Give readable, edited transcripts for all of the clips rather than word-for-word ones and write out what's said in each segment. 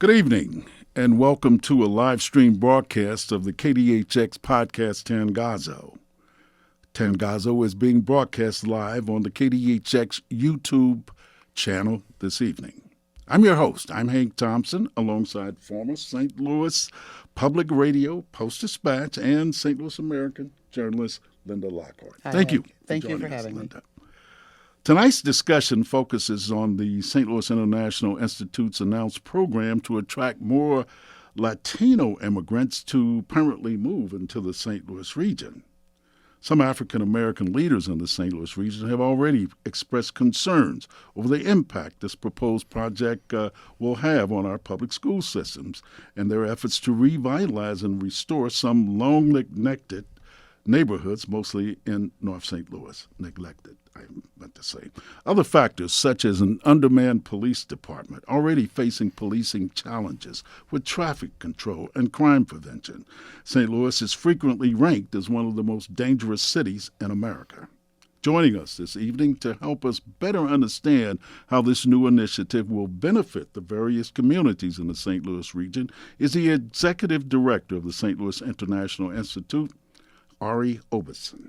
Good evening, and welcome to a live stream broadcast of the KDHX podcast Tangazo. Tangazo is being broadcast live on the KDHX YouTube channel this evening. I'm your host. I'm Hank Thompson, alongside former St. Louis Public Radio Post-Dispatch and St. Louis American journalist Linda Lockhart. Hi, Thank you. Hank. Thank you for joining us, having me. Linda. Tonight's discussion focuses on the St. Louis International Institute's announced program to attract more Latino immigrants to permanently move into the St. Louis region. Some African American leaders in the St. Louis region have already expressed concerns over the impact this proposed project will have on our public school systems and their efforts to revitalize and restore some long neglected neighborhoods, mostly in North St. Louis. Neglected, I meant to say. Other factors, such as an undermanned police department, already facing policing challenges with traffic control and crime prevention. St. Louis is frequently ranked as one of the most dangerous cities in America. Joining us this evening to help us better understand how this new initiative will benefit the various communities in the St. Louis region is the Executive Director of the St. Louis International Institute, Ari Oberson.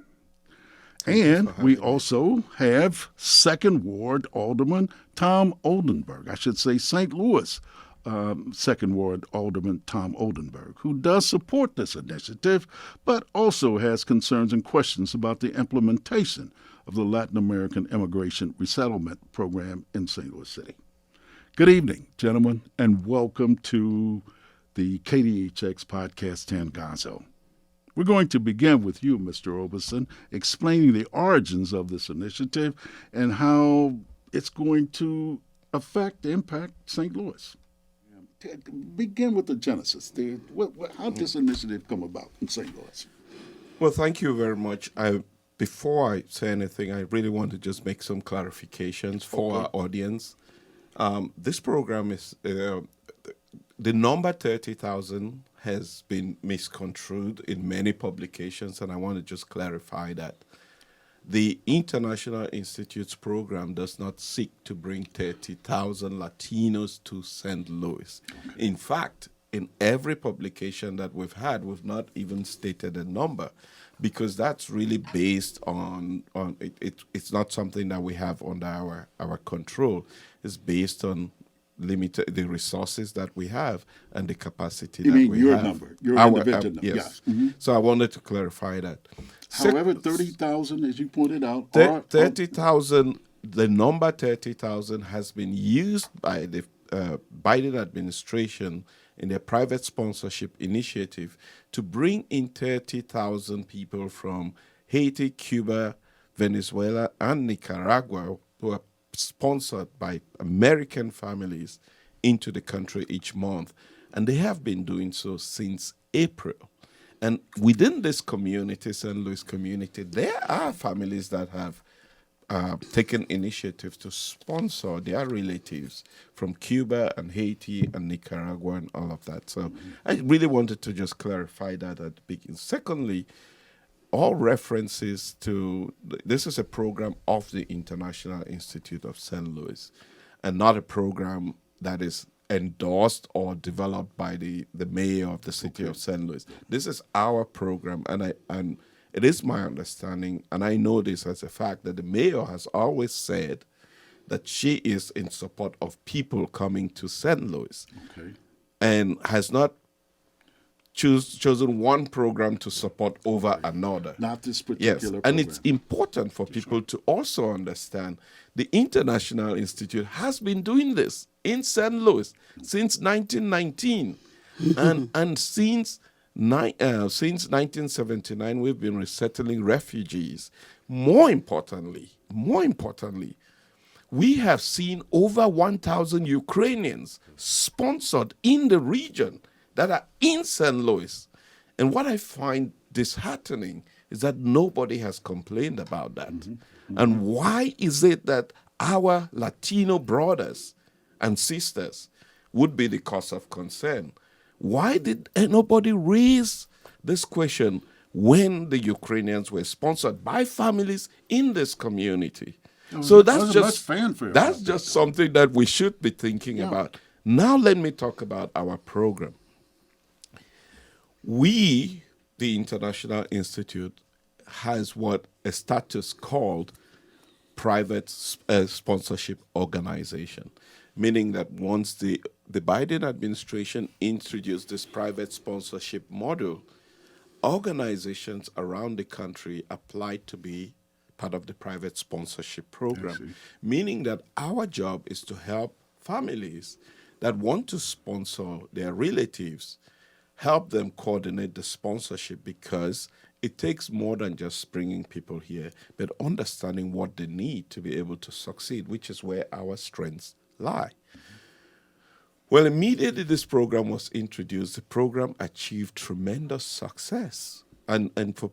And we also have Second Ward Alderman Tom Oldenburg, I should say St. Louis Second Ward Alderman Tom Oldenburg, who does support this initiative, but also has concerns and questions about the implementation of the Latin American Immigration Resettlement Program in St. Louis City. Good evening, gentlemen, and welcome to the KDHX podcast Tangazo. We're going to begin with you, Mr. Oberson, explaining the origins of this initiative and how it's going to impact St. Louis. Begin with the genesis. How did this initiative come about in St. Louis? Well, thank you very much. Before I say anything, I really want to just make some clarifications for our audience. This program is, the number 30,000 has been misconstrued in many publications, and I want to just clarify that. The International Institute's program does not seek to bring 30,000 Latinos to St. Louis. Okay. In fact, in every publication that we've had, we've not even stated a number, because that's really based on it's not something that we have under our control. It's based on the resources that we have and the capacity that we have. You mean your number, your individual number? Yes. Yeah. Mm-hmm. So I wanted to clarify that. However, 30,000, as you pointed out, 30,000. The number 30,000 has been used by the Biden administration in their private sponsorship initiative to bring in 30,000 people from Haiti, Cuba, Venezuela, and Nicaragua who are sponsored by American families into the country each month. And they have been doing so since April. And within this community, St. Louis community, there are families that have taken initiative to sponsor their relatives from Cuba and Haiti and Nicaragua and all of that. So I really wanted to just clarify that at the beginning. Secondly, all references to this is a program of the International Institute of St. Louis and not a program that is endorsed or developed by the mayor of the city of St. Louis. This is our program, and it is my understanding, and I know this as a fact, that the mayor has always said that she is in support of people coming to St. Louis, and has not chosen one program to support over another. Not this particular program. And it's important for people to also understand the International Institute has been doing this in St. Louis since 1919. and since 1979, we've been resettling refugees. More importantly, we have seen over 1,000 Ukrainians sponsored in the region that are in St. Louis. And what I find disheartening is that nobody has complained about that. And why is it that our Latino brothers and sisters would be the cause of concern? Why did nobody raise this question when the Ukrainians were sponsored by families in this community? So that's just something that we should be thinking about. Now let me talk about our program. We, the International Institute, has what a status called private sponsorship organization, meaning that once the Biden administration introduced this private sponsorship model, organizations around the country applied to be part of the private sponsorship program, meaning that our job is to help families that want to sponsor their relatives, help them coordinate the sponsorship, because it takes more than just bringing people here, but understanding what they need to be able to succeed, which is where our strengths lie. Well, immediately this program was introduced, the program achieved tremendous success. And for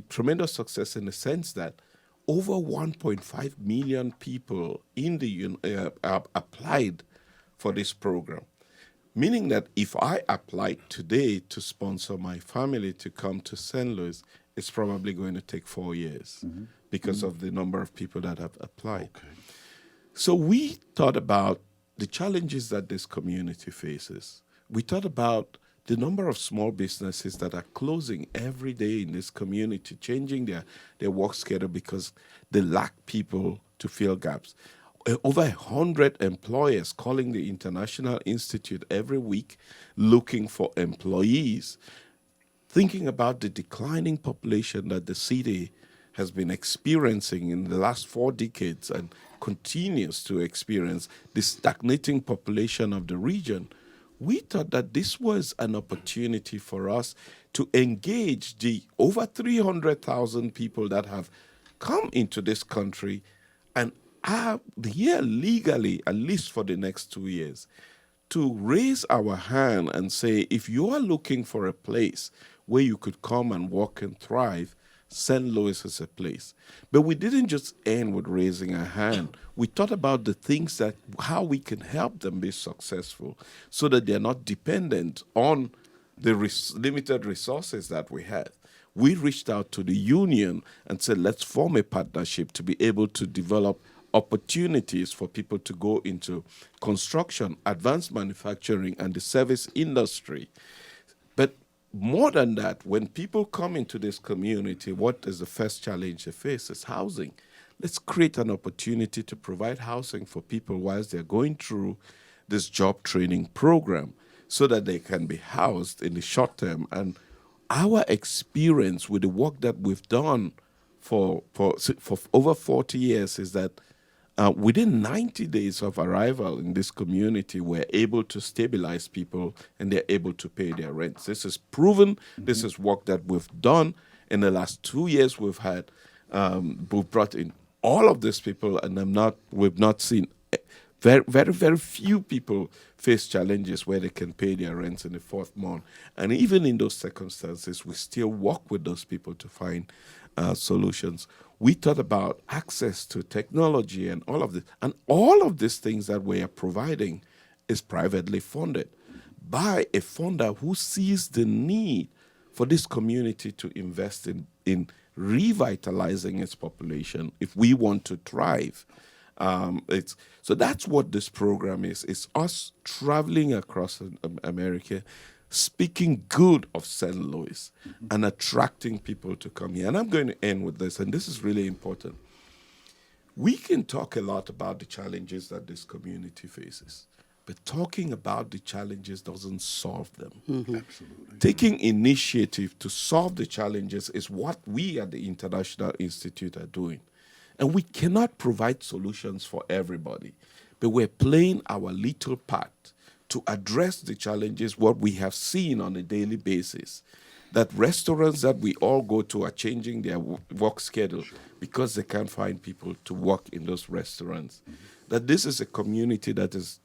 tremendous success in the sense that over 1.5 million people in the applied for this program. Meaning that if I applied today to sponsor my family to come to St. Louis, it's probably going to take 4 years because of the number of people that have applied. Okay. So we thought about the challenges that this community faces. We thought about the number of small businesses that are closing every day in this community, changing their work schedule because they lack people to fill gaps. Over 100 employers calling the International Institute every week looking for employees, thinking about the declining population that the city has been experiencing in the last 4 decades and continues to experience, the stagnating population of the region. We thought that this was an opportunity for us to engage the over 300,000 people that have come into this country and are here legally, at least for the next 2 years, to raise our hand and say, if you are looking for a place where you could come and work and thrive, St. Louis is a place. But we didn't just end with raising a hand. We thought about the things that, how we can help them be successful so that they're not dependent on the limited resources that we have. We reached out to the union and said, let's form a partnership to be able to develop opportunities for people to go into construction, advanced manufacturing, and the service industry. But more than that, when people come into this community, what is the first challenge they face? Is housing. Let's create an opportunity to provide housing for people whilst they're going through this job training program so that they can be housed in the short term. And our experience with the work that we've done for over 40 years is that within 90 days of arrival in this community, we're able to stabilize people and they're able to pay their rents. This is proven. This is work that we've done. In the last 2 years, we've brought in all of these people, and we've not seen very, very, very few people face challenges where they can pay their rents in the 4th month. And even in those circumstances, we still work with those people to find solutions. We thought about access to technology and all of this. And all of these things that we are providing is privately funded by a funder who sees the need for this community to invest in revitalizing its population if we want to thrive. So that's what this program is. It's us traveling across America, speaking good of St. Louis and attracting people to come here. And I'm going to end with this, and this is really important. We can talk a lot about the challenges that this community faces, but talking about the challenges doesn't solve them. Absolutely. Taking initiative to solve the challenges is what we at the International Institute are doing. And we cannot provide solutions for everybody, but we're playing our little part to address the challenges, what we have seen on a daily basis, that restaurants that we all go to are changing their work schedule because they can't find people to work in those restaurants. That this is a community that is,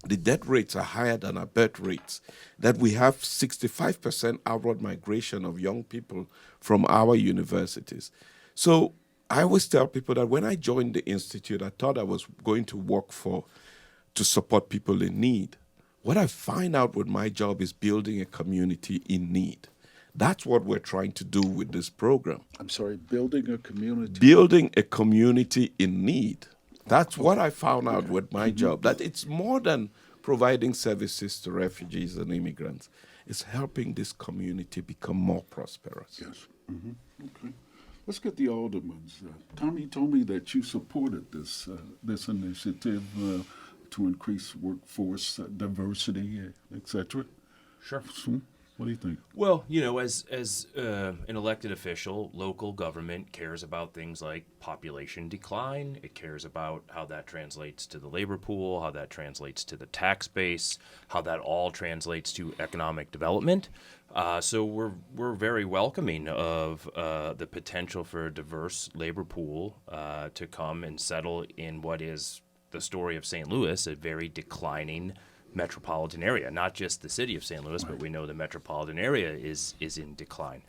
the death rates are higher than our birth rates, that we have 65% outward migration of young people from our universities. So I always tell people that when I joined the Institute, I thought I was going to work to support people in need. What I find out with my job is building a community in need. That's what we're trying to do with this program. I'm sorry, building a community. Building a community in need. That's what I found out with my job, that it's more than providing services to refugees and immigrants. It's helping this community become more prosperous. Yes. Okay. Let's get the aldermans. Tommy told me that you supported this initiative to increase workforce diversity, etc. Sure. So, what do you think? Well, as an elected official, local government cares about things like population decline. It cares about how that translates to the labor pool, how that translates to the tax base, how that all translates to economic development. So we're very welcoming of the potential for a diverse labor pool to come and settle in what is the story of St. Louis, a very declining metropolitan area. Not just the city of St. Louis, but we know the metropolitan area is in decline.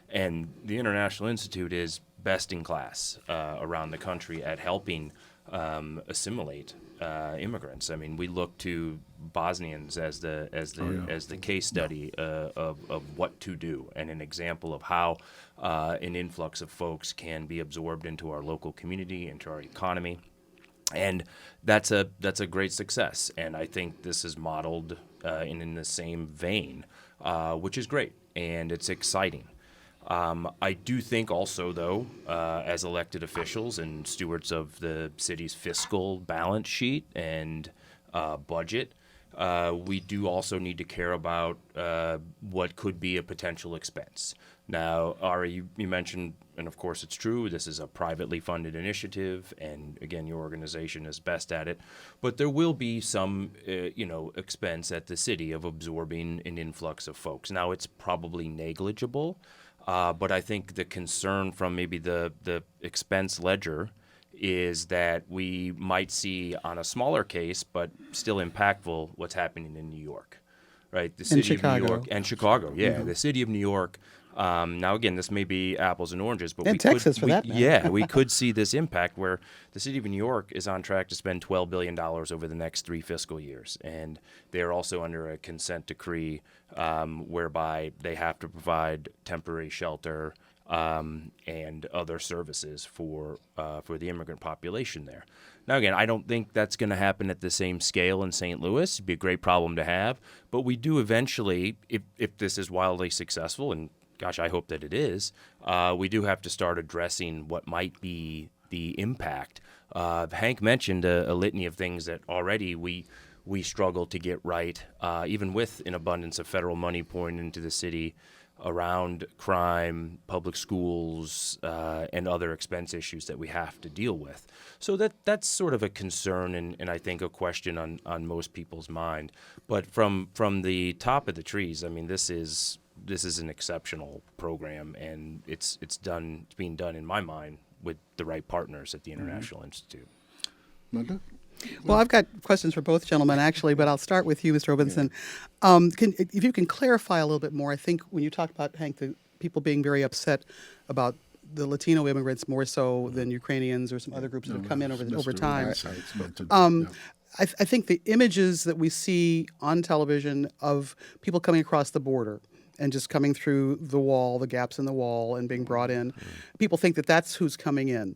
And the International Institute is best in class around the country at helping assimilate immigrants. I mean, we look to Bosnians as the case study of what to do and an example of how an influx of folks can be absorbed into our local community, into our economy. And that's a great success, and I think this is modeled in the same vein, which is great, and it's exciting. I do think also, though, as elected officials and stewards of the city's fiscal balance sheet and budget, we do also need to care about what could be a potential expense. Now, Ari, you mentioned, and of course it's true, this is a privately funded initiative, and again, your organization is best at it, but there will be some, expense at the city of absorbing an influx of folks. Now, it's probably negligible, but I think the concern from maybe the expense ledger is that we might see on a smaller case, but still impactful, what's happening in New York, right? The city of New York and Chicago, yeah, the city of New York. Now, again, this may be apples and oranges, but and Texas, for that matter. Yeah, we could see this impact where the city of New York is on track to spend $12 billion over the next 3 fiscal years, and they're also under a consent decree whereby they have to provide temporary shelter and other services for the immigrant population there. Now, again, I don't think that's going to happen at the same scale in St. Louis. It'd be a great problem to have, but we do eventually, if this is wildly successful, and gosh, I hope that it is, we do have to start addressing what might be the impact. Hank mentioned a litany of things that already we struggle to get right, even with an abundance of federal money pouring into the city around crime, public schools, and other expense issues that we have to deal with. So that's sort of a concern and I think a question on most people's mind. But from the top of the trees, I mean, this is an exceptional program, and it's being done in my mind with the right partners at the International Institute. Linda? Well, I've got questions for both gentlemen, actually, but I'll start with you, Mr. Robinson. If you can clarify a little bit more, I think when you talked about, Hank, the people being very upset about the Latino immigrants more so than Ukrainians or some other groups that have come in over time. I think the images that we see on television of people coming across the border and just coming through the wall, the gaps in the wall, and being brought in. People think that that's who's coming in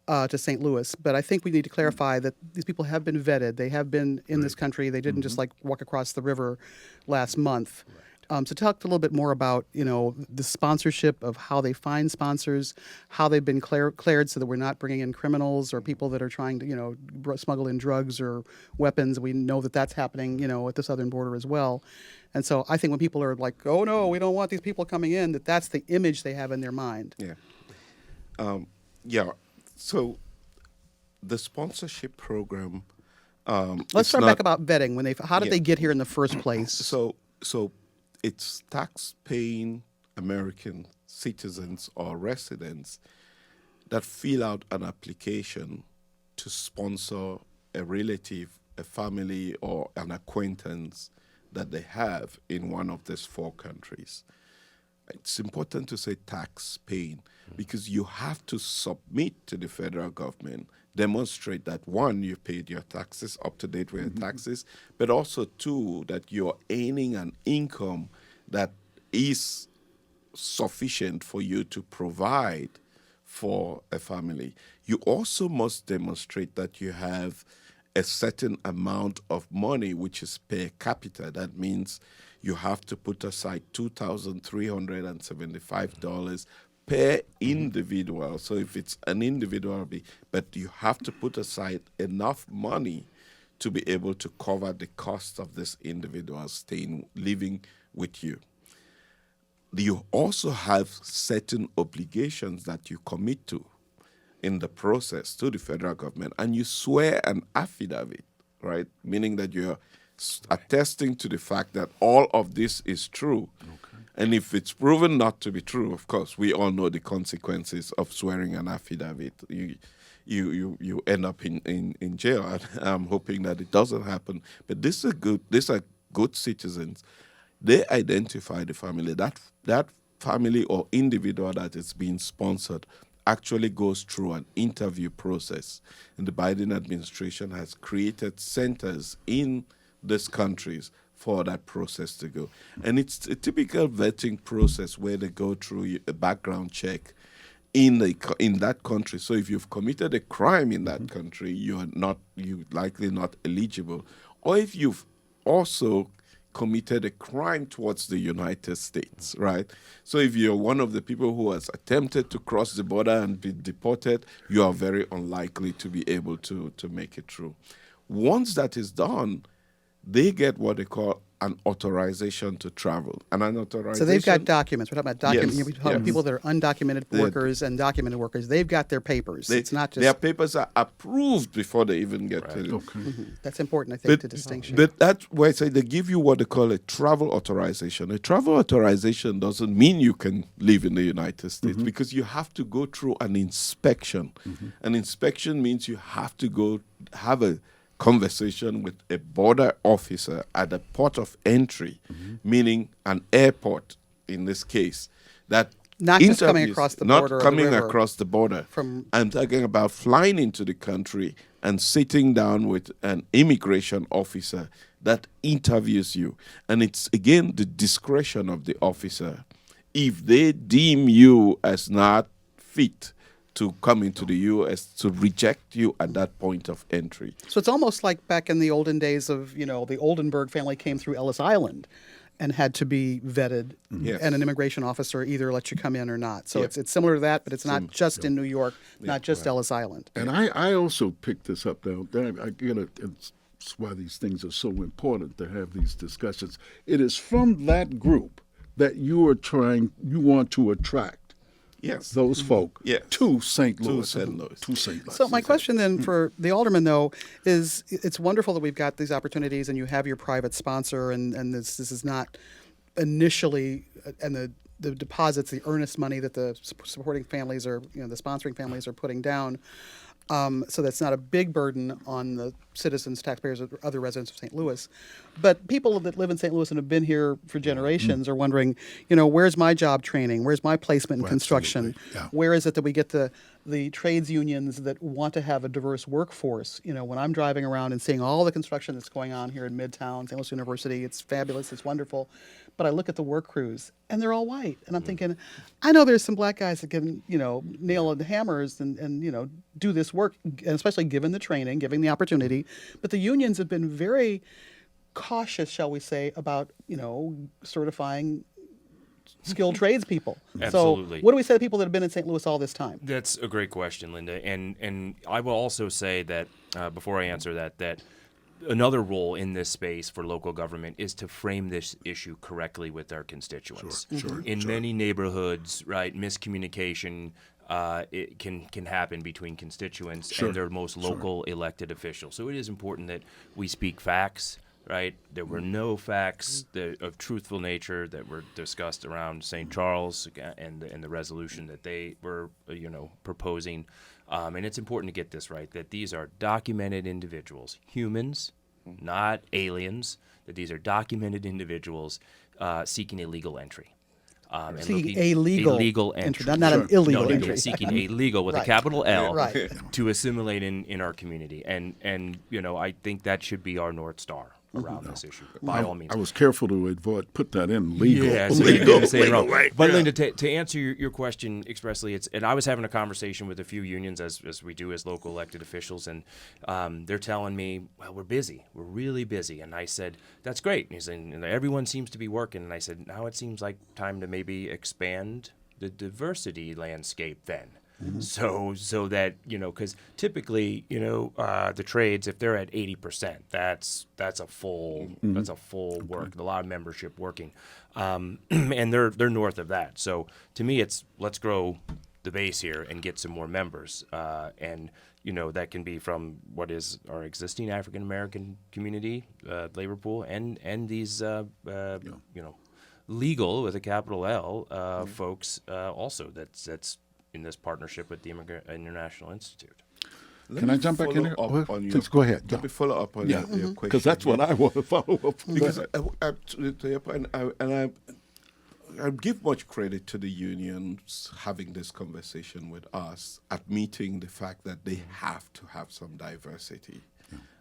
to St. Louis. But I think we need to clarify that these people have been vetted. They have been in this country. They didn't just like walk across the river last month. So talk a little bit more about, the sponsorship of how they find sponsors, how they've been cleared so that we're not bringing in criminals or people that are trying to, smuggle in drugs or weapons. We know that that's happening, at the southern border as well. And so I think when people are like, oh, no, we don't want these people coming in, that's the image they have in their mind. So the sponsorship program. Let's start back about vetting. How did they get here in the first place? So it's tax-paying American citizens or residents that fill out an application to sponsor a relative, a family, or an acquaintance that they have in one of these 4 countries. It's important to say tax-paying because you have to submit to the federal government, demonstrate that, 1, you've paid your taxes, up to date with your taxes, but also 2, that you're earning an income that is sufficient for you to provide for a family. You also must demonstrate that you have a certain amount of money, which is per capita. That means you have to put aside $2,375 per individual. So if it's an individual, but you have to put aside enough money to be able to cover the cost of this individual living with you. You also have certain obligations that you commit to in the process to the federal government, and you swear an affidavit, right? Meaning that you're attesting to the fact that all of this is true. Okay. And if it's proven not to be true, of course, we all know the consequences of swearing an affidavit. You end up in jail. And I'm hoping that it doesn't happen. But these are good citizens. They identify the family. That family or individual that is being sponsored actually goes through an interview process. And the Biden administration has created centers in these countries for that process to go. And it's a typical vetting process where they go through a background check in that country. So if you've committed a crime in that country, you're likely not eligible. Or if you've also committed a crime towards the United States, right? So if you're one of the people who has attempted to cross the border and be deported, you are very unlikely to be able to make it through. Once that is done, they get what they call an authorization to travel. And an authorization. So they've got documents. We're talking about documents. Yes, We're talking about people that are undocumented workers and documented workers. They've got their papers. It's not just their papers are approved before they even get to. Okay. That's important, I think, to distinction. But that's why I say they give you what they call a travel authorization. A travel authorization doesn't mean you can live in the United States because you have to go through an inspection. An inspection means you have to go have a conversation with a border officer at the port of entry, meaning an airport in this case, that not just coming across the border. Not coming or the river. across the border. I'm talking about flying into the country and sitting down with an immigration officer that interviews you. And it's, again, the discretion of the officer. If they deem you as not fit to come into the U.S., to reject you at that point of entry. So it's almost like back in the olden days of, the Oldenburg family came through Ellis Island and had to be vetted, Yes. and an immigration officer either let you come in or not. So it's similar to that, but it's not just in New York, not just Ellis Island. And I also picked this up now. I get it. It's why these things are so important to have these discussions. It is from that group that you want to attract. Yes. Those folk to St. Louis. To St. Louis. So my question then for the alderman, though, is it's wonderful that we've got these opportunities and you have your private sponsor, and this is not initially, and the deposits, the earnest money that the supporting families or the sponsoring families are putting down. So that's not a big burden on the citizens, taxpayers, or other residents of St. Louis. But people that live in St. Louis and have been here for generations are wondering, where's my job training? Where's my placement in construction? Yeah. Where is it that we get the trades unions that want to have a diverse workforce? When I'm driving around and seeing all the construction that's going on here in Midtown, St. Louis University, it's fabulous, it's wonderful. But I look at the work crews, and they're all white. And I'm thinking, I know there's some black guys that can, nail the hammers and do this work, and especially given the training, given the opportunity. But the unions have been very cautious, shall we say, about, certifying skilled tradespeople. Absolutely. So what do we say to people that have been in St. Louis all this time? That's a great question, Linda. And I will also say that, before I answer that another role in this space for local government is to frame this issue correctly with our constituents. Sure. In many neighborhoods, right, miscommunication it can happen between constituents and their most local elected officials. So it is important that we speak facts, right? There were no facts of truthful nature that were discussed around St. Charles and the resolution that they were, proposing. And it's important to get this right, that these are documented individuals, humans, not aliens, that these are documented individuals seeking a legal entry. Seeking a legal entry, not an illegal entry. Seeking a legal with a capital L Right. to assimilate in our community. And I think that should be our North Star. around this issue. By all means. I was careful to put that in legal. Yeah, so you didn't say it wrong. But Linda, to answer your question expressly, and I was having a conversation with a few unions as we do as local elected officials, and they're telling me, well, we're busy. We're really busy. And I said, that's great. And he said, and everyone seems to be working. And I said, now it seems like time to maybe expand the diversity landscape then. So that, because typically, the trades, if they're at 80%, that's a full work, a lot of membership working, and they're north of that. So to me, it's let's grow the base here and get some more members, and that can be from what is our existing African American community labor pool and these legal with a capital L folks also that's in this partnership with the International Institute. Let Can me I jump back in there? follow up on your- Just go ahead. Let me follow up on your question. Because that's what I want to follow up on. Because to your point, I give much credit to the unions having this conversation with us, admitting the fact that they have to have some diversity.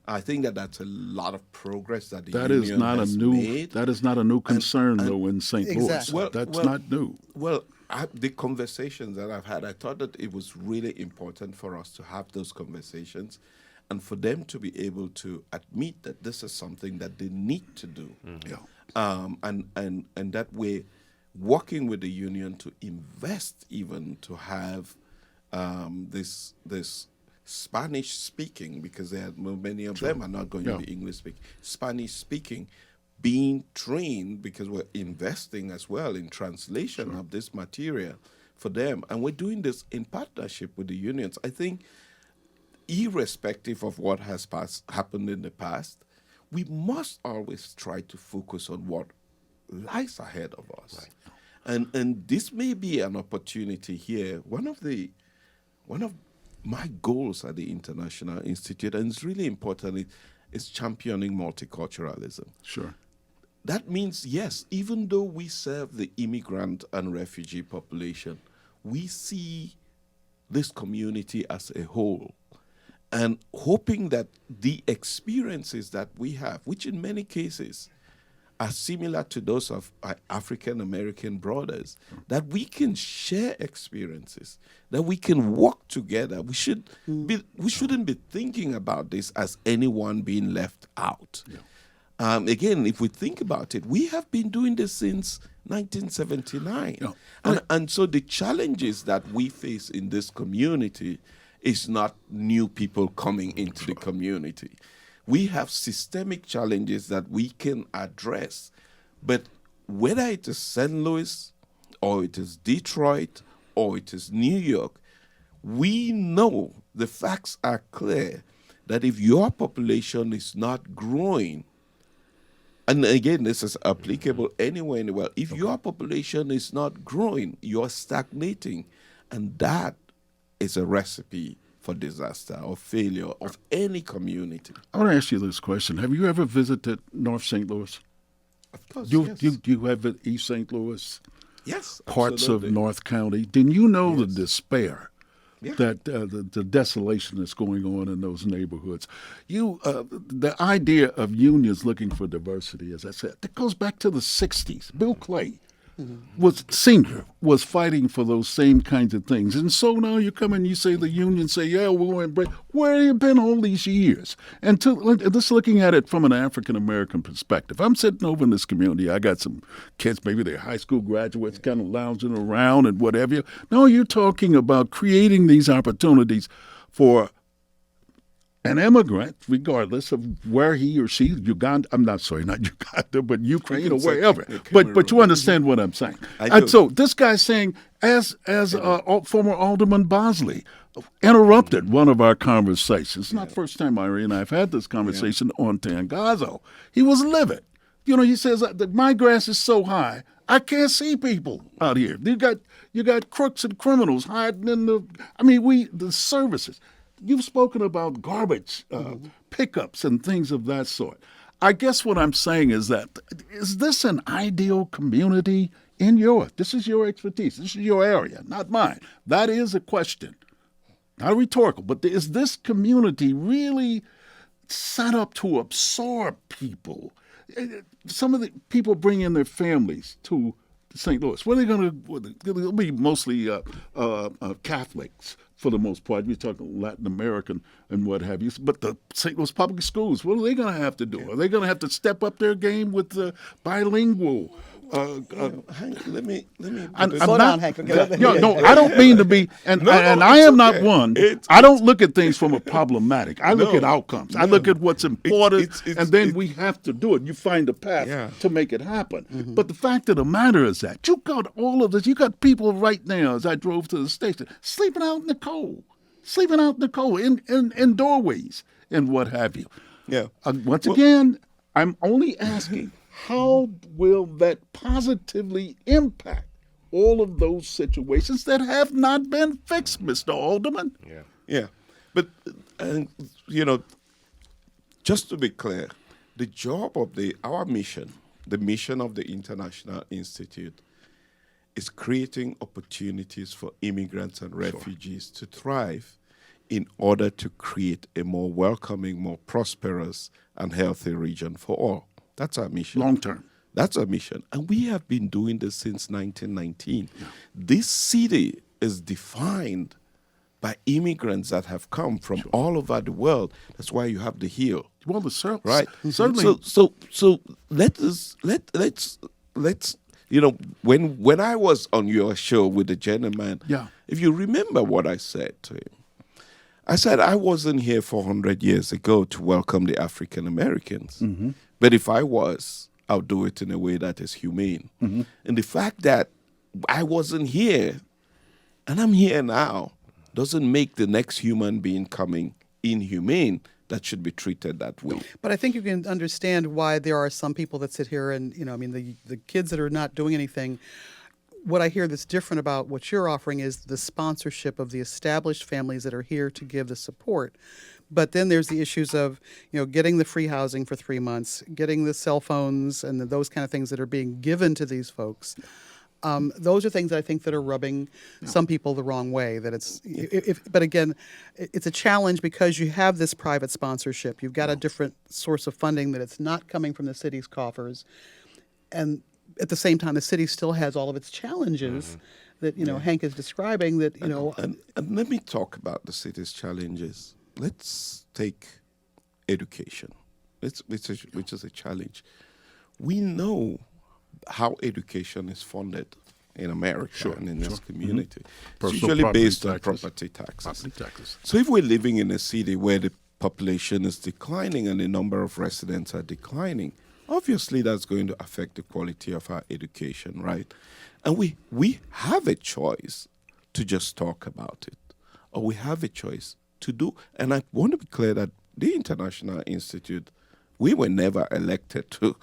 I think that's a lot of progress that the That union is not has a new. made. That is not a new concern though in St. Louis. Exactly. Well, That's well, not new. Well, the conversations that I've had, I thought that it was really important for us to have those conversations and for them to be able to admit that this is something that they need to do. Yeah. And that we're working with the union to invest even to have this Spanish speaking, because many of them are not going to be English speaking, Spanish speaking, being trained, because we're investing as well in translation of this material for them. And we're doing this in partnership with the unions. I think irrespective of what has happened in the past, we must always try to focus on what lies ahead of us. Right. And this may be an opportunity here. One of my goals at the International Institute, and it's really important, is championing multiculturalism. Sure. That means, yes, even though we serve the immigrant and refugee population, we see this community as a whole, and hoping that the experiences that we have, which in many cases are similar to those of our African American brothers, that we can share experiences, that we can work together. We shouldn't be thinking about this as anyone being left out. Yeah. Again, if we think about it, we have been doing this since 1979. Yeah. And so the challenges that we face in this community is not new people coming into the community. We have systemic challenges that we can address. But whether it is St. Louis or it is Detroit or it is New York, we know the facts are clear that if your population is not growing, and again, this is applicable anywhere in the world, if your population is not growing, you're stagnating. And that is a recipe for disaster or failure of any community. I want to ask you this question. Have you ever visited North St. Louis? Of course, yes. You have it East St. Louis? Yes, parts absolutely. of North County. Didn't you know the despair, that the desolation that's going on in those neighborhoods? The idea of unions looking for diversity, as I said, that goes back to the 60s. Bill Clay was fighting for those same kinds of things. And so now you come and you say the unions say, yeah, we want to break. Where have you been all these years? And just looking at it from an African-American perspective, I'm sitting over in this community. I got some kids, maybe they're high school graduates, kind of lounging around and whatever. No, you're talking about creating these opportunities for an immigrant, regardless of where he or she, Uganda, I'm not sorry, not Uganda, but Ukraine or wherever. But you understand what I'm saying. And so this guy's saying, as former Alderman Bosley interrupted one of our conversations. It's not the first time Irene and I have had this conversation on Tangazo. He was livid. He says, my grass is so high, I can't see people out here. You got crooks and criminals hiding in the services. You've spoken about garbage pickups and things of that sort. I guess what I'm saying is this an ideal community this is your expertise, this is your area, not mine. That is a question, not rhetorical, but is this community really set up to absorb people. Some of the people bring in their families to St. Louis. What are they going to? It'll be mostly Catholics for the most part. You're talking Latin American and what have you. But the St. Louis public schools, what are they going to have to do? Are they going to have to step up their game with bilingual? Hank, let me. Slow down, Hank. No, I don't mean to be, and I am not one. I don't look at things from a problematic. I look at outcomes. I look at what's important, and then we have to do it. You find a path to make it happen. But the fact of the matter is that you got all of this. You got people right now, as I drove to the station, sleeping out in the cold, in doorways and what have you. Yeah. Once again, I'm only asking, how will that positively impact all of those situations that have not been fixed, Mr. Alderman? Yeah. But, just to be clear, the job of our mission, the mission of the International Institute, is creating opportunities for immigrants and refugees to thrive in order to create a more welcoming, more prosperous, and healthy region for all. That's our mission. Long term. That's our mission. And we have been doing this since 1919. Yeah. This city is defined by immigrants that have come from all over the world. That's why you have the Hill. Well, the circle. Right. Certainly. So let's when I was on your show with the gentleman, if you remember what I said to him, I said I wasn't here 400 years ago to welcome the African Americans. Mm-hmm. But if I was, I'll do it in a way that is humane. Mm-hmm. And the fact that I wasn't here and I'm here now doesn't make the next human being coming inhumane that should be treated that way. But I think you can understand why there are some people that sit here and, the kids that are not doing anything. What I hear that's different about what you're offering is the sponsorship of the established families that are here to give the support. But then there's the issues of, getting the free housing for 3 months, getting the cell phones and those kind of things that are being given to these folks. Those are things that I think that are rubbing some people the wrong way. That but again, it's a challenge because you have this private sponsorship. You've got a different source of funding that it's not coming from the city's coffers, and at the same time, the city still has all of its challenges that Hank is describing. That and let me talk about the city's challenges. Let's take education, which is a challenge. We know how education is funded in America and in this community. Mm-hmm. It's usually based on property taxes. So if we're living in a city where the population is declining and the number of residents are declining, obviously that's going to affect the quality of our education, right? And we have a choice to just talk about it, or we have a choice to do. And I want to be clear that the International Institute, we were never elected to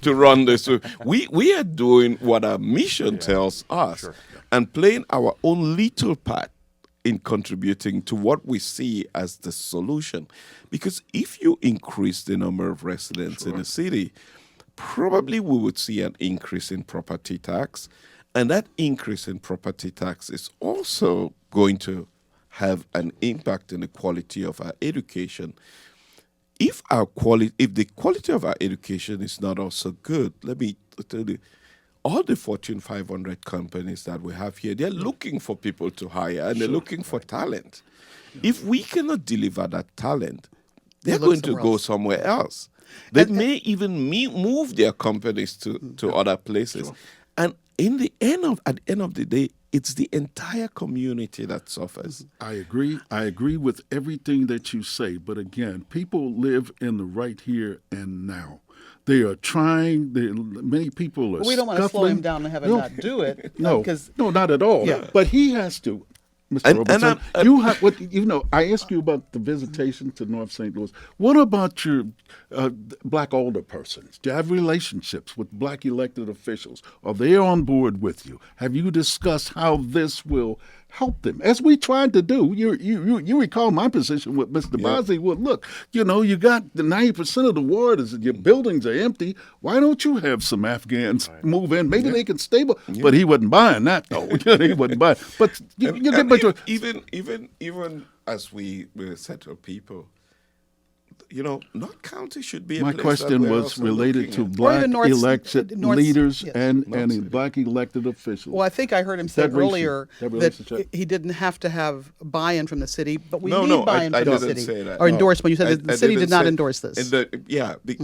run this. We are doing what our mission tells us and playing our own little part in contributing to what we see as the solution. Because if you increase the number of residents in the city, probably we would see an increase in property tax. And that increase in property tax is also going to have an impact in the quality of our education. If the quality of our education is not also good, let me tell you, all the Fortune 500 companies that we have here, they're looking for people to hire, and they're looking for talent. If we cannot deliver that talent, they're going to go somewhere else. They may even move their companies to other places. And at the end of the day, it's the entire community that suffers. I agree with everything that you say. But again, people live in the right here and now. They are trying. Many people are. We don't want to slow him down and have him not do it. No, not at all. Yeah. But he has to. Mr. Robertson, I asked you about the visitation to North St. Louis. What about your black older persons? Do you have relationships with black elected officials? Are they on board with you? Have you discussed how this will help them? As we tried to do, you recall my position with Mr. Bosley. Well, look, you got the 90% of the ward is your buildings are empty. Why don't you have some Afghans move in? Maybe they can stable. Yeah. But he wasn't buying that though. He wasn't buying. But even as we settle people, North County should be a My place that question we're was also related to looking at. Or even black elected North- leaders yes. and City. black elected officials. Well, I think I heard him say That ratio, earlier that that relationship. he didn't have to have buy-in from the city, but we No, need no, buy-in I from the didn't city. say that. Or No. endorsement. You said that the I city didn't did not say- endorse this.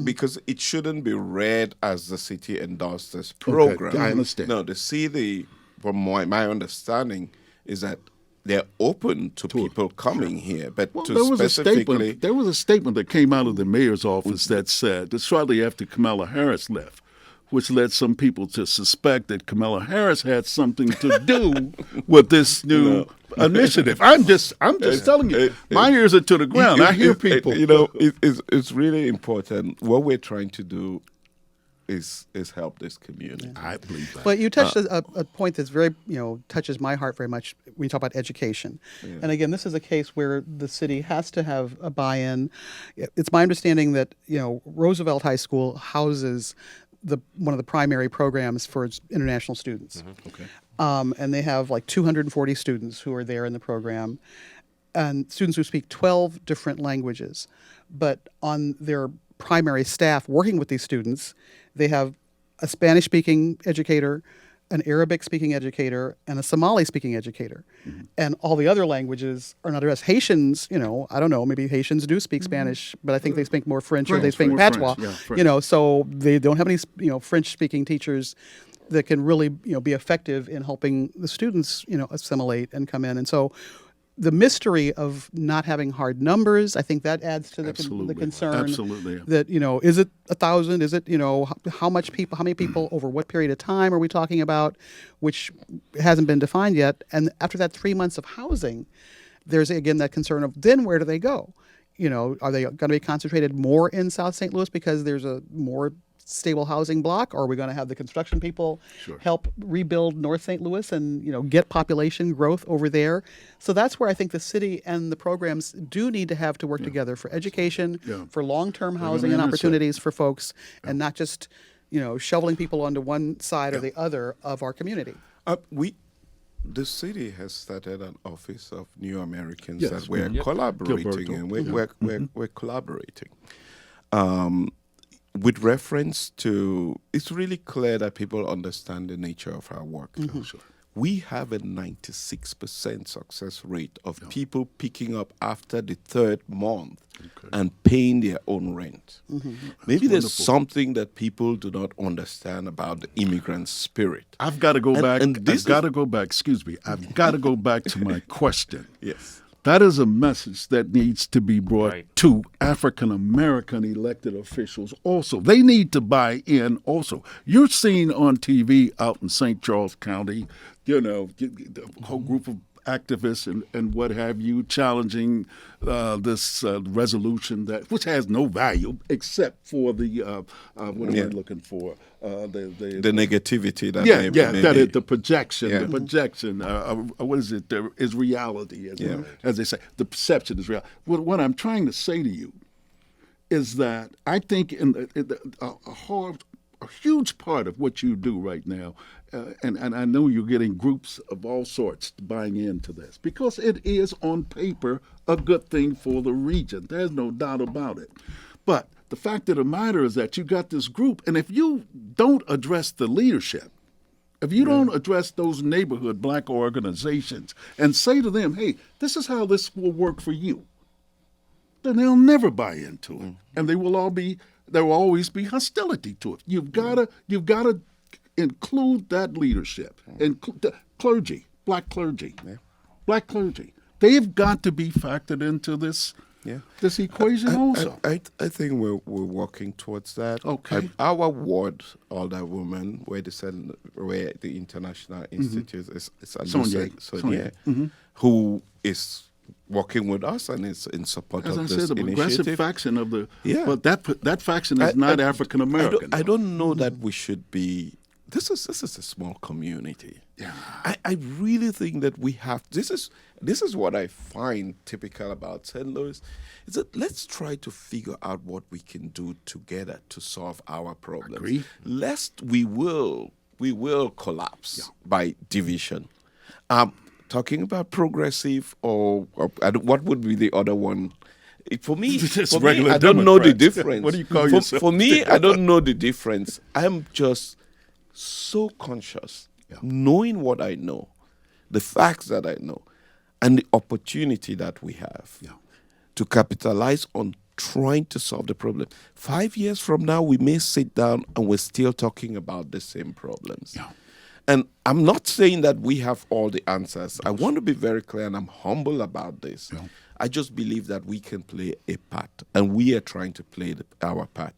Because it shouldn't be read as the city endorsed this program. I understand. No, the city, from my understanding, is that they're open to people coming here, but Well, to there was a specifically. statement. There was a statement that came out of the mayor's office that said that shortly after Kamala Harris left, which led some people to suspect that Kamala Harris had something to do with this new initiative. I'm just telling you. My ears are to the ground. I hear people. It's really important. What we're trying to do is help this community. I believe that. But you touched a point that's very, touches my heart very much when you talk about education. And again, this is a case where the city has to have a buy-in. It's my understanding that, Roosevelt High School houses one of the primary programs for its international students. Okay. And they have like 240 students who are there in the program, and students who speak 12 different languages. But on their primary staff working with these students, they have a Spanish-speaking educator, an Arabic-speaking educator, and a Somali-speaking educator. And all the other languages are not addressed. Haitians, I don't know, maybe Haitians do speak Spanish, but I think they speak more French or they speak more patois. French, yeah, French. So they don't have any, French-speaking teachers that can really, be effective in helping the students, assimilate and come in. And so the mystery of not having hard numbers, I think that adds to the Absolutely. concern. Absolutely. That, is it 1,000? Is it, how many people over what period of time are we talking about, which hasn't been defined yet. And after that 3 months of housing, there's again that concern of then where do they go? Are they going to be concentrated more in South St. Louis because there's a more stable housing block, or are we going to have the construction people help rebuild North St. Louis and get population growth over there? So that's where I think the city and the programs do need to have to work together for education, for long-term housing and opportunities for folks, and not just shoveling people onto one side or the other of our community. The city has started an office of New Americans Yes. that we're Mhm. collaborating, Gilberto. and we're collaborating. With reference to, it's really clear that people understand the nature of our work. Sure. We have a 96% success rate of people picking up after the third month and paying their own rent. Maybe there's something that people do not understand about the immigrant spirit. I've got to go back. this I've got to go back. Excuse me. I've got to go back to my question. Yes. That is a message that needs to be brought Right. to African American elected officials also. They need to buy in also. You're seeing on TV out in St. Charles County, the whole group of activists and what have you challenging this resolution which has no value except for the what am I looking for? The negativity that The projection. Yeah. The projection. What is it? There is reality, as they say. The perception is real. What I'm trying to say to you is that I think a huge part of what you do right now, and I know you're getting groups of all sorts buying into this, because it is on paper a good thing for the region. There's no doubt about it. But the fact of the matter is that you got this group, and if you don't address the leadership, if you don't address those neighborhood black organizations and say to them, hey, this is how this will work for you, then they'll never buy into it. And there will always be hostility to it. You've gotta include that leadership, include the clergy, black clergy. Black clergy. They've got to be factored into this equation also. I think we're working towards that. Okay. Our ward alderwoman, where the International Institute is Sonia. who is working with us and is in support As of I this said, the progressive initiative. faction of the Yeah. but that faction is not African American. I don't know that we should be. This is a small community. Yeah. I really think that we have. This is what I find typical about St. Louis, is that let's try to figure out what we can do together to solve our problems. Agree. Lest we will collapse by division. Talking about progressive or what would be the other one? For me, Just for me, regular I don't know the Democrats. difference. What do you call for, yourself? For me, I don't know the difference. I'm just so conscious, knowing what I know, the facts that I know, and the opportunity that we have to capitalize on trying to solve the problem. 5 years from now, we may sit down and we're still talking about the same problems. Yeah. And I'm not saying that we have all the answers. I want to be very clear, and I'm humble about this. Yeah. I just believe that we can play a part, and we are trying to play our part.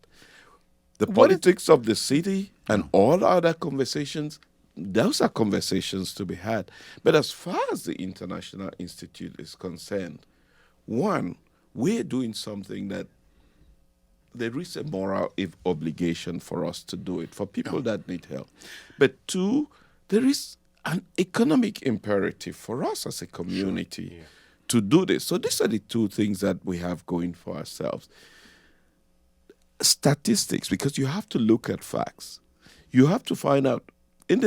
The politics of the city and all other conversations, those are conversations to be had. But as far as the International Institute is concerned, one, we're doing something that there is a moral obligation for us to do it, for people that need help. But two, there is an economic imperative for us as a community to do this. So these are the two things that we have going for ourselves. Statistics, because you have to look at facts. You have to find out since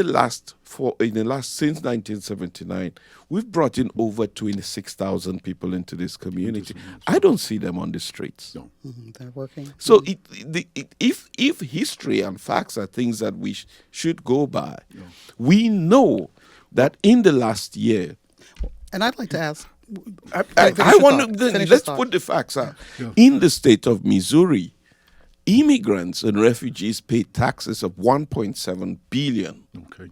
1979, we've brought in over 26,000 people into this community. I don't see them on the streets. No. They're working. So if history and facts are things that we should go by, we know that in the last year, And I'd like to ask. let's put the facts out. Yeah. In the state of Missouri, immigrants and refugees pay taxes of $1.7 billion. Okay.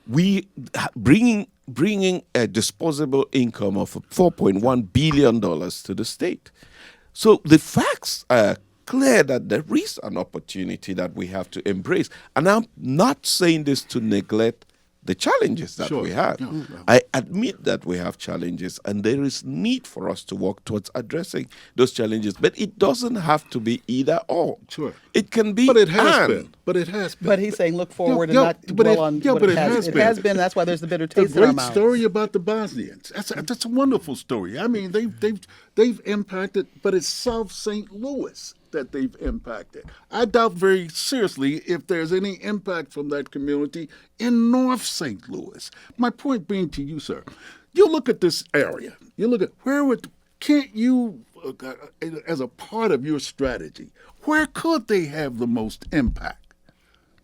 We bringing a disposable income of $4.1 billion to the state. So the facts are clear that there is an opportunity that we have to embrace. And I'm not saying this to neglect the challenges that we have. Yeah. I admit that we have challenges, and there is need for us to work towards addressing those challenges. But it doesn't have to be either or. Sure. It can be But it has and. been. But it has been. But he's saying look forward Yeah, and not but dwell it- on yeah, what but it it has. has It been. has been. That's why there's the bitter The taste in our great mouths. story about the Bosnians. That's a wonderful story. I mean, they've impacted, but it's South St. Louis that they've impacted. I doubt very seriously if there's any impact from that community in North St. Louis. My point being to you, sir, you look at this area. You look at can't you, as a part of your strategy, where could they have the most impact?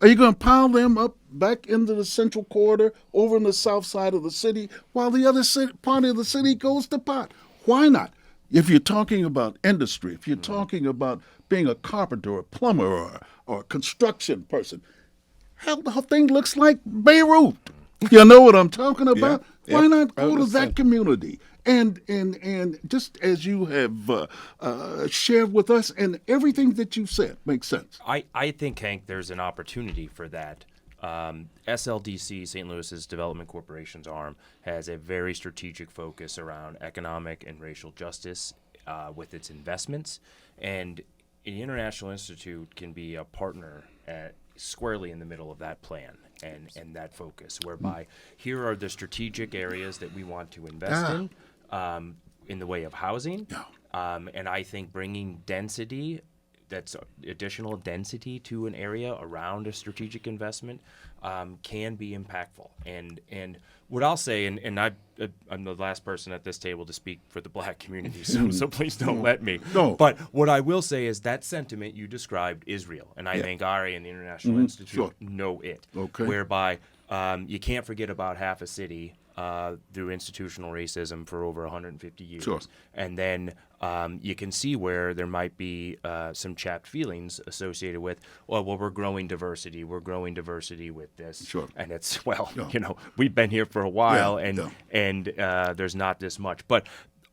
Are you going to pile them up back into the central corridor over in the south side of the city while the other part of the city goes to pot? Why not? If you're talking about industry, if you're talking about being a carpenter or plumber or a construction person, hell, the whole thing looks like Beirut. You know what I'm talking about? Yeah. Why not I go to that understand. community? And just as you have shared with us, and everything that you said makes sense. I think, Hank, there's an opportunity for that. SLDC, St. Louis's Development Corporation's arm, has a very strategic focus around economic and racial justice with its investments. And the International Institute can be a partner squarely in the middle of that plan and that focus, whereby here are the strategic areas that we want to invest in the way of housing. And I think bringing density, that's additional density to an area around a strategic investment, can be impactful. And what I'll say, and I'm the last person at this table to speak for the black community, so please don't let me. No. But what I will say is that sentiment you described is real, and I think Ari and the International Institute know it. Okay. Whereby you can't forget about half a city through institutional racism for over 150 years. Sure. And then you can see where there might be some chapped feelings associated with, well, we're growing diversity. We're growing diversity with this. Sure. And it's, we've been here for a while, Yeah, and there's not this much. But,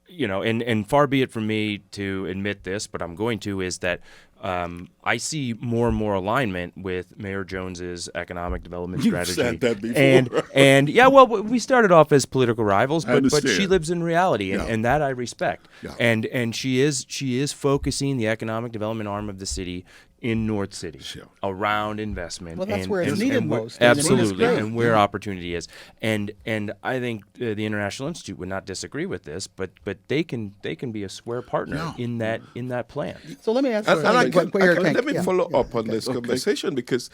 and far be it from me to admit this, but I'm going to, is that I see more and more alignment with Mayor Jones's economic development You've strategy. said that before. And we started off as political rivals, I but she understand. lives in reality, and that I respect. Yeah. And she is focusing the economic development arm of the city in North City around investment. Well, that's and, where it's and- needed and where- most, and the need is Absolutely, great. and where opportunity is. And I think the International Institute would not disagree with this, but they can be a square partner in that plan. So let me ask And you. let me follow up on this conversation, because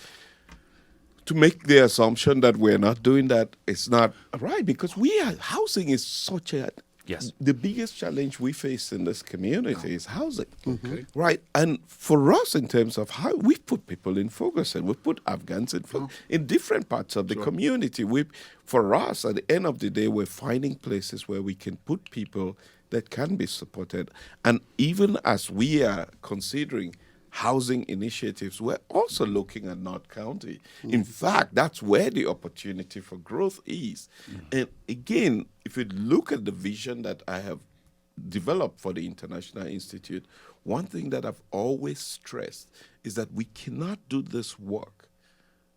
to make the assumption that we're not doing that is not right, because housing is such a Yes. The biggest challenge we face in this community is housing. Okay. Right. And for us, in terms of how we put people in focus, and we put Afghans in different parts of the community. For us, at the end of the day, we're finding places where we can put people that can be supported. And even as we are considering housing initiatives, we're also looking at North County. In fact, that's where the opportunity for growth is. And again, if you look at the vision that I have developed for the International Institute, one thing that I've always stressed is that we cannot do this work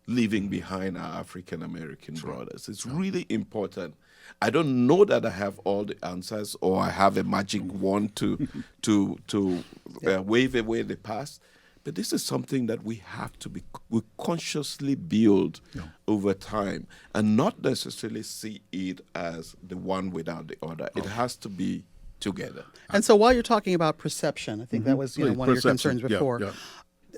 leaving behind our African American brothers. It's really important. I don't know that I have all the answers or I have a magic wand to wave away the past, but this is something that we have to we consciously build over time and not necessarily see it as the one without the other. It has to be together. And so while you're talking about perception, I think that was one of your concerns before. Yeah.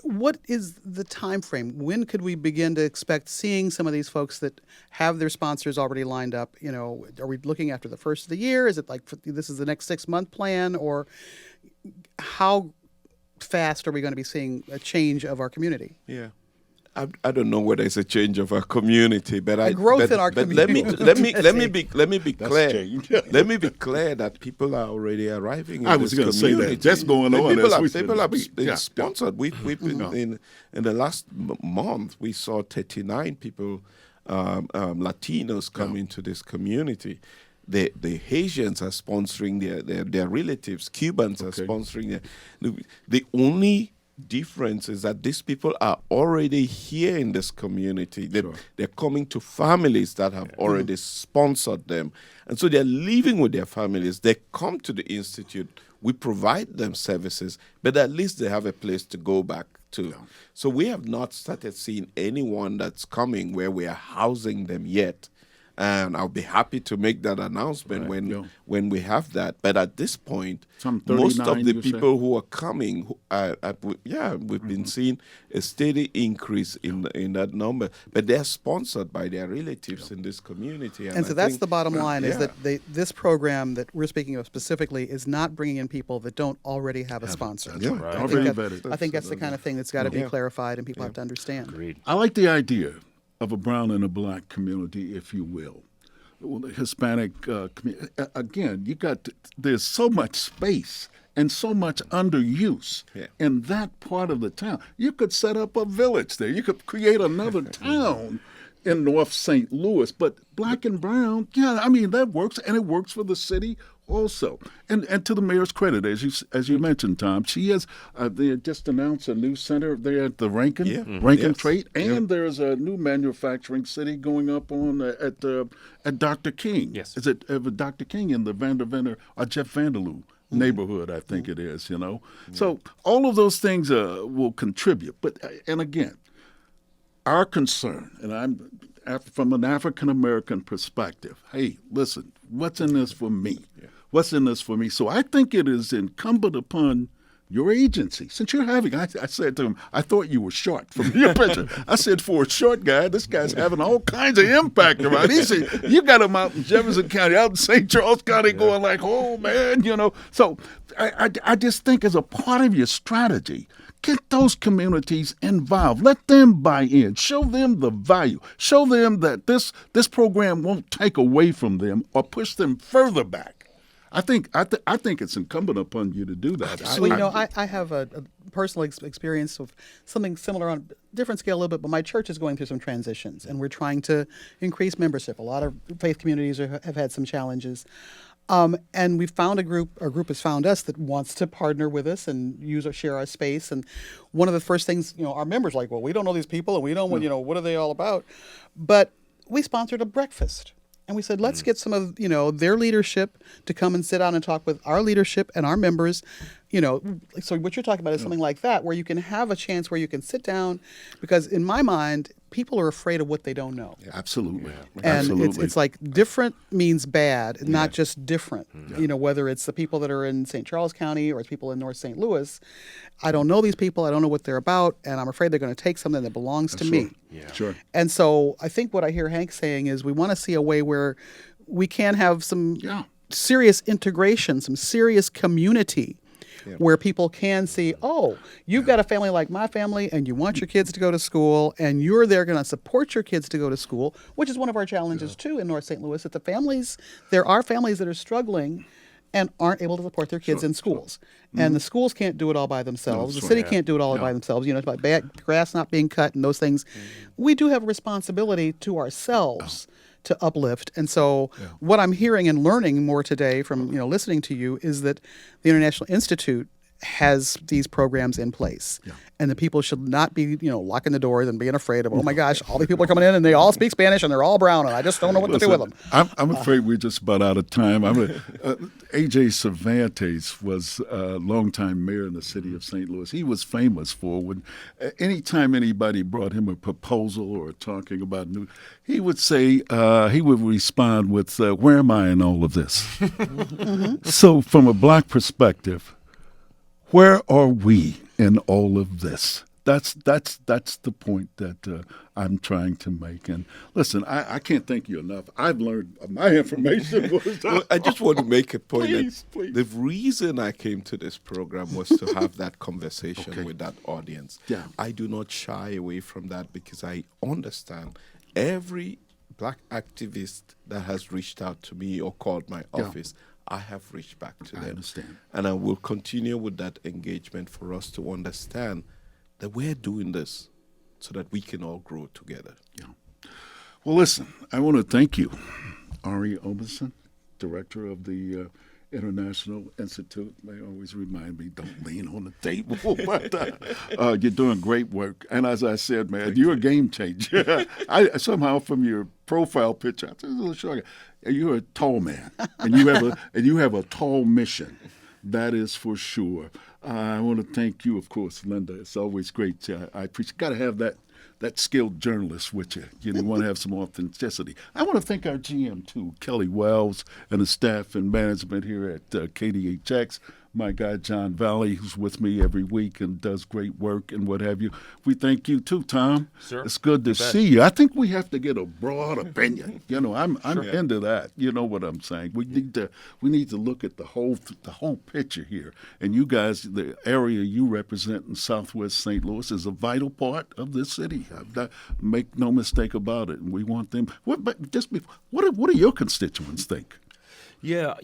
What is the time frame? When could we begin to expect seeing some of these folks that have their sponsors already lined up? Are we looking after the first of the year? Is it like this is the next 6-month plan, or how fast are we going to be seeing a change of our community? Yeah. I don't know whether it's a change of our community, but in our community. Let me be clear. change. Let me be clear that people are already arriving. I was going to say that. That's going on as we People have speak. been Yeah. sponsored. We've been in the last month. We saw 39 people, Latinos, come into this community. The Haitians are sponsoring their relatives. Cubans are sponsoring the only difference is that these people are already here in this community. They're coming to families that have already sponsored them. And so they're living with their families. They come to the Institute. We provide them services, but at least they have a place to go back to. So we have not started seeing anyone that's coming where we are housing them yet. And I'll be happy to make that announcement when we have that. But at this point, most of the people who are coming, we've been seeing a steady increase in that number. But they're sponsored by their relatives in this community. And so that's the bottom line, is that this program that we're speaking of specifically is not bringing in people that don't already have a sponsor. That's right. Right. I think that's the kind of thing that's got to be clarified and people have to understand. Agreed. I like the idea of a brown and a black community, if you will. Well, the Hispanic community. Again, there's so much space and so much underuse in that part of the town. You could set up a village there. You could create another town in North St. Louis. But black and brown, that works, and it works for the city also. And to the mayor's credit, as you mentioned, Tom, she has they just announced a new center there at the Rankin Trait, and there's a new manufacturing city going up on at Dr. King. Yes. Is it Dr. King in the Vanderventer or Jeff Vanderloo neighborhood? I think it is. So all of those things will contribute. But and again, our concern, and I'm from an African American perspective. Hey, listen, what's in this for me? What's in this for me? So I think it is incumbent upon your agency, since you're having, I said to him, I thought you were short from your picture. I said, for a short guy, this guy's having all kinds of impact around. He said, you got him out in Jefferson County, out in St. Charles County, going like, oh, man, So I just think as a part of your strategy, get those communities involved. Let them buy in. Show them the value. Show them that this program won't take away from them or push them further back. I think it's incumbent upon you to do that. I have a personal experience of something similar on a different scale a little bit, but my church is going through some transitions, and we're trying to increase membership. A lot of faith communities have had some challenges. And we found a group has found us that wants to partner with us and share our space. And one of the first things, our members are like, well, we don't know these people and we don't, what are they all about? But we sponsored a breakfast. And we said, let's get some of, their leadership to come and sit down and talk with our leadership and our members. So what you're talking about is something like that, where you can have a chance where you can sit down, because in my mind, people are afraid of what they don't know. Yeah, absolutely. And Absolutely. it's like different means bad, not just different. Whether it's the people that are in St. Charles County or it's people in North St. Louis, I don't know these people. I don't know what they're about, and I'm afraid they're going to take something that belongs to me. Yeah. Sure. And so I think what I hear Hank saying is we want to see a way where we can have some serious integration, some serious community where people can see, oh, you've got a family like my family and you want your kids to go to school and you're there going to support your kids to go to school, which is one of our challenges too in North St. Louis, that there are families that are struggling and aren't able to support their kids in schools. And the schools can't do it all by themselves. The city can't do it all by themselves. You know, it's about grass not being cut and those things. We do have a responsibility to ourselves to uplift. And so what I'm hearing and learning more today from, listening to you is that the International Institute has these programs in place. And the people should not be, locking the doors and being afraid of, oh my gosh, all these people are coming in and they all speak Spanish and they're all brown and I just don't know what to do with them. I'm afraid we're just about out of time. A.J. Cervantes was a longtime mayor in the city of St. Louis. He was famous for when anytime anybody brought him a proposal or talking about he would say, he would respond with, where am I in all of this? So from a black perspective, where are we in all of this? That's the point that I'm trying to make. And listen, I can't thank you enough. I've learned my information. Well, I just want to make a point Please. the reason I came to this program was to have that conversation with that audience. Yeah. I do not shy away from that because I understand every black activist that has reached out to me or called my office, I have reached back to them. I understand. And I will continue with that engagement for us to understand that we're doing this so that we can all grow together. Yeah. Well, listen, I want to thank you, Ari Oberson, director of the International Institute. They always remind me, don't lean on the table. But you're doing great work. And as I said, man, you're a game changer. I somehow from your profile picture, I was a little short. You're a tall man, and you have a tall mission. That is for sure. I want to thank you, of course, Linda. It's always great. I appreciate. Got to have that skilled journalist with you. You want to have some authenticity. I want to thank our GM too, Kelly Wells, and the staff and management here at KDHX. My guy John Valley, who's with me every week and does great work and what have you. We thank you too, Tom. Sure. It's good to see you. I think we have to get a broad opinion. I'm into that. You know what I'm saying? We need to look at the whole picture here. And you guys, the area you represent in Southwest St. Louis is a vital part of this city. Make no mistake about it. And we want them. What do your constituents think? Yeah,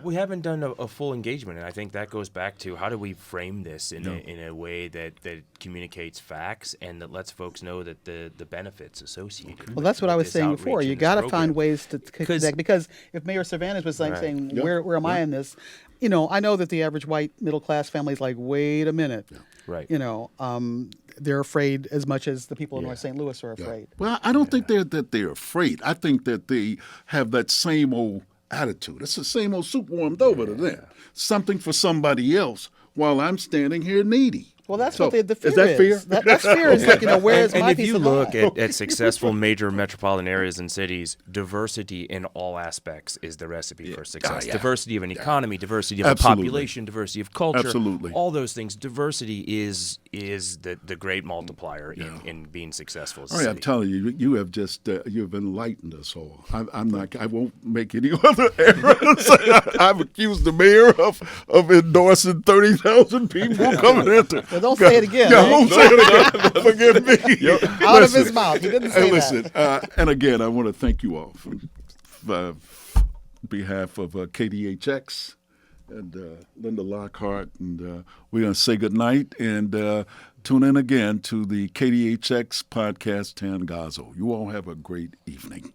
we haven't done a full engagement, and I think that goes back to how do we frame this in a way that communicates facts and that lets folks know that the benefits associated. Well, that's what I was saying before. You got to find ways to connect, because if Mayor Cervantes was saying, where am I in this? I know that the average white middle class family is like, wait a minute. Right. They're afraid as much as the people in North St. Louis are afraid. Well, I don't think they're afraid. I think that they have that same old attitude. It's the same old soup warmed over to them. Something for somebody else while I'm standing here needy. Well, that's what the fear is. Is that fear? That's fear. It's like, where's my piece of And if you look mind? at successful major metropolitan areas and cities, diversity in all aspects is the recipe for success. Diversity of an economy, diversity of a population, diversity of culture. Absolutely. All those things. Diversity is the great multiplier in being successful as a city. I'm telling you, you have just you've enlightened us all. I won't make any other errors. I've accused the mayor of endorsing 30,000 people coming into. Well, don't say it again. Yeah, don't say it again. Forgive me. Out of his mouth. He didn't say that. And again, I want to thank you all on behalf of KDHX and Linda Lockhart. And we're going to say goodnight and tune in again to the KDHX podcast, Tangazo. You all have a great evening.